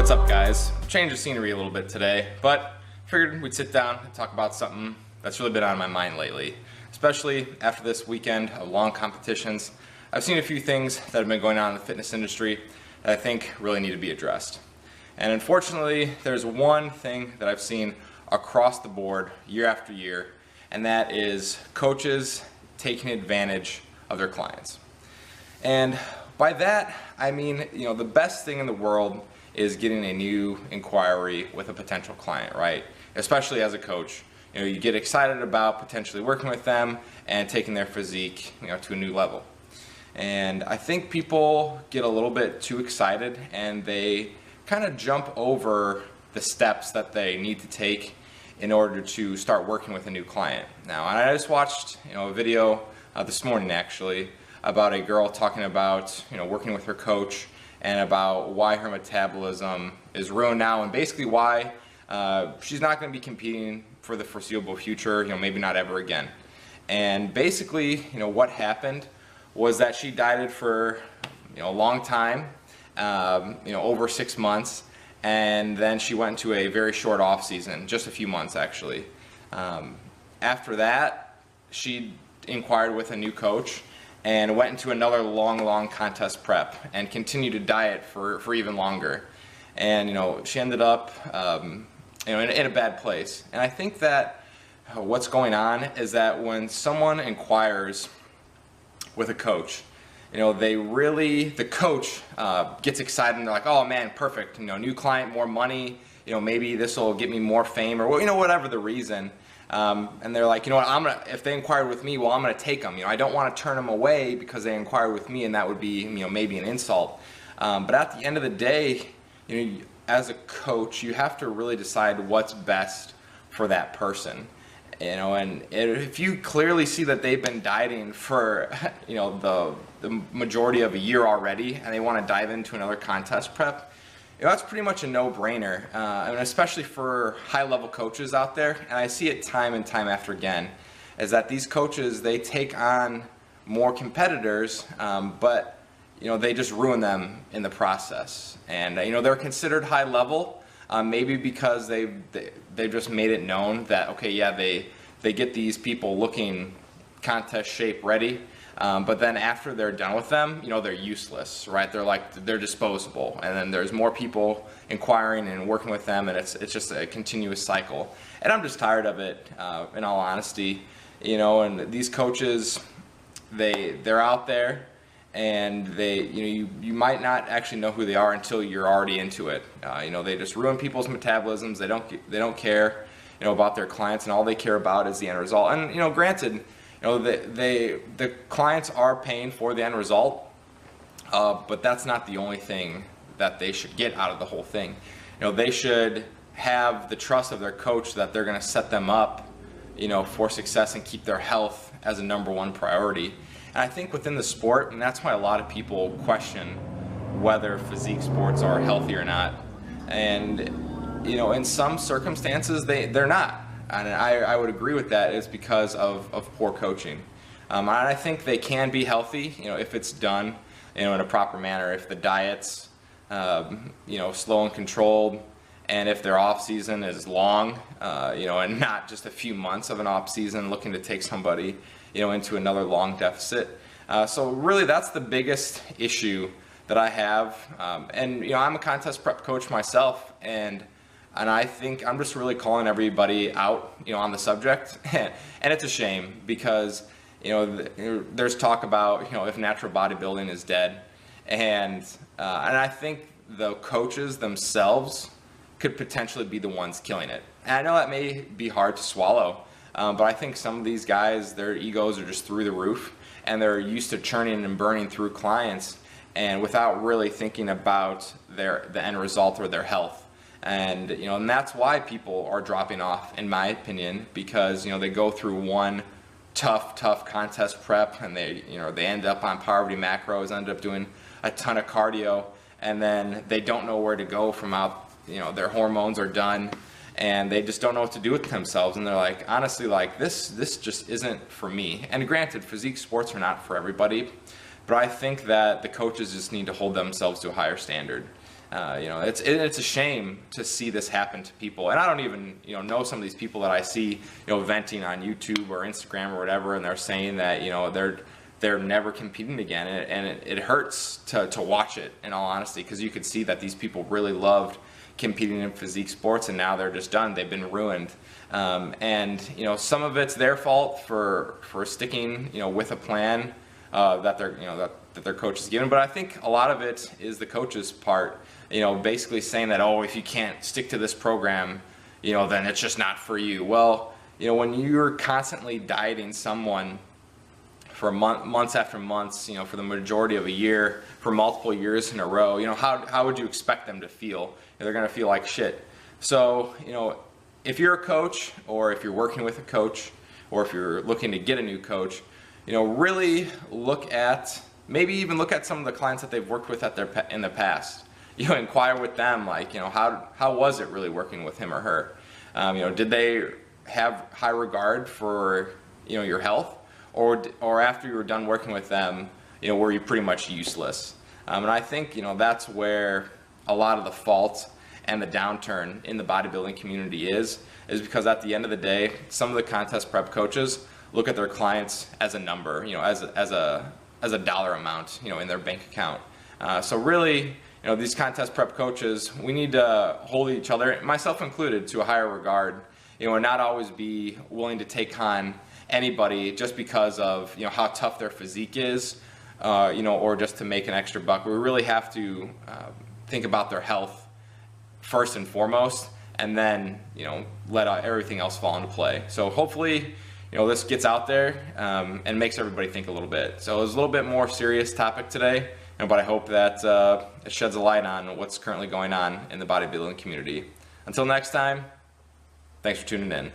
What's up, guys? Change of scenery a little bit today, but figured we'd sit down and talk about something that's really been on my mind lately, especially after this weekend of long competitions. I've seen a few things that have been going on in the fitness industry that I think really need to be addressed. And unfortunately, there's one thing that I've seen across the board year after year, and that is coaches taking advantage of their clients. And by that, I mean, the best thing in the world is getting a new inquiry with a potential client, right? Especially as a coach. You get excited about potentially working with them and taking their physique, to a new level. And I think people get a little bit too excited and they kind of jump over the steps that they need to take in order to start working with a new client. Now, I just watched, a video this morning actually about a girl talking about, working with her coach and about why her metabolism is ruined now and basically why she's not going to be competing for the foreseeable future, maybe not ever again. And basically, what happened was that she dieted for, a long time, over 6 months, and then she went into a very short off season, just a few months actually. After that, she inquired with a new coach and went into another long contest prep and continued to diet for even longer. And she ended up in a bad place. And I think that what's going on is that when someone inquires with a coach, the coach gets excited and they're like, oh man, perfect, new client, more money, maybe this will get me more fame, or whatever the reason. And they're like, if they inquired with me, well, I'm gonna take them. I don't want to turn them away because they inquired with me, and that would be, maybe an insult. But at the end of the day, as a coach, you have to really decide what's best for that person. And if you clearly see that they've been dieting for, the majority of a year already, and they want to dive into another contest prep, that's pretty much a no-brainer, and especially for high-level coaches out there. And I see it time and time after again, is that these coaches, they take on more competitors, but they just ruin them in the process. And they're considered high-level, maybe because they've just made it known that, okay, yeah, they get these people looking contest shape ready. But then after they're done with them, they're useless, right? They're disposable, and then there's more people inquiring and working with them, and it's just a continuous cycle. And I'm just tired of it, in all honesty. And these coaches, they're out there, and you might not actually know who they are until you're already into it. They just ruin people's metabolisms. They don't care, about their clients, and all they care about is the end result. And granted, the clients are paying for the end result, but that's not the only thing that they should get out of the whole thing. They should have the trust of their coach that they're going to set them up, for success and keep their health as a #1 priority. And I think within the sport, and that's why a lot of people question whether physique sports are healthy or not. And in some circumstances they're not. And I would agree with that. It's because of poor coaching. And I think they can be healthy, if it's done, in a proper manner. If the diet's, slow and controlled, and if their off season is long, and not just a few months of an off season looking to take somebody, into another long deficit. So really, that's the biggest issue that I have. And I'm a contest prep coach myself, and I think I'm just really calling everybody out, on the subject. And it's a shame because, there's talk about, if natural bodybuilding is dead. And I think the coaches themselves could potentially be the ones killing it. And I know that may be hard to swallow, but I think some of these guys, their egos are just through the roof, and they're used to churning and burning through clients, and without really thinking about the end result or their health. And and that's why people are dropping off, in my opinion, because they go through one tough contest prep, and they end up on poverty macros, end up doing a ton of cardio, and then they don't know where to go from out. Their hormones are done, and they just don't know what to do with themselves, and they're like, honestly, this just isn't for me. And granted, physique sports are not for everybody, but I think that the coaches just need to hold themselves to a higher standard. It's a shame to see this happen to people, and I don't even know some of these people that I see venting on YouTube or Instagram or whatever, and they're saying that they're never competing again, and it hurts to watch it, in all honesty, because you could see that these people really loved competing in physique sports, and now they're just done. They've been ruined, and some of it's their fault for sticking with a plan that their coach has given, but I think a lot of it is the coach's part. Basically saying that, oh, if you can't stick to this program, then it's just not for you. Well, when you're constantly dieting someone for months after months, for the majority of a year, for multiple years in a row, how would you expect them to feel? They're going to feel like shit. So, if you're a coach, or if you're working with a coach, or if you're looking to get a new coach, really maybe even look at some of the clients that they've worked with in the past. Inquire with them, like, how was it really working with him or her? Did they have high regard for, your health? Or after you were done working with them, were you pretty much useless? And I think, that's where a lot of the fault and the downturn in the bodybuilding community is because at the end of the day, some of the contest prep coaches look at their clients as a number, as a dollar amount, in their bank account. So really, these contest prep coaches, we need to hold each other, myself included, to a higher regard, and not always be willing to take on anybody just because of how tough their physique is, or just to make an extra buck. We really have to think about their health first and foremost, and then let everything else fall into play. So hopefully this gets out there and makes everybody think a little bit. So it was a little bit more serious topic today, but I hope that it sheds a light on what's currently going on in the bodybuilding community. Until next time, thanks for tuning in.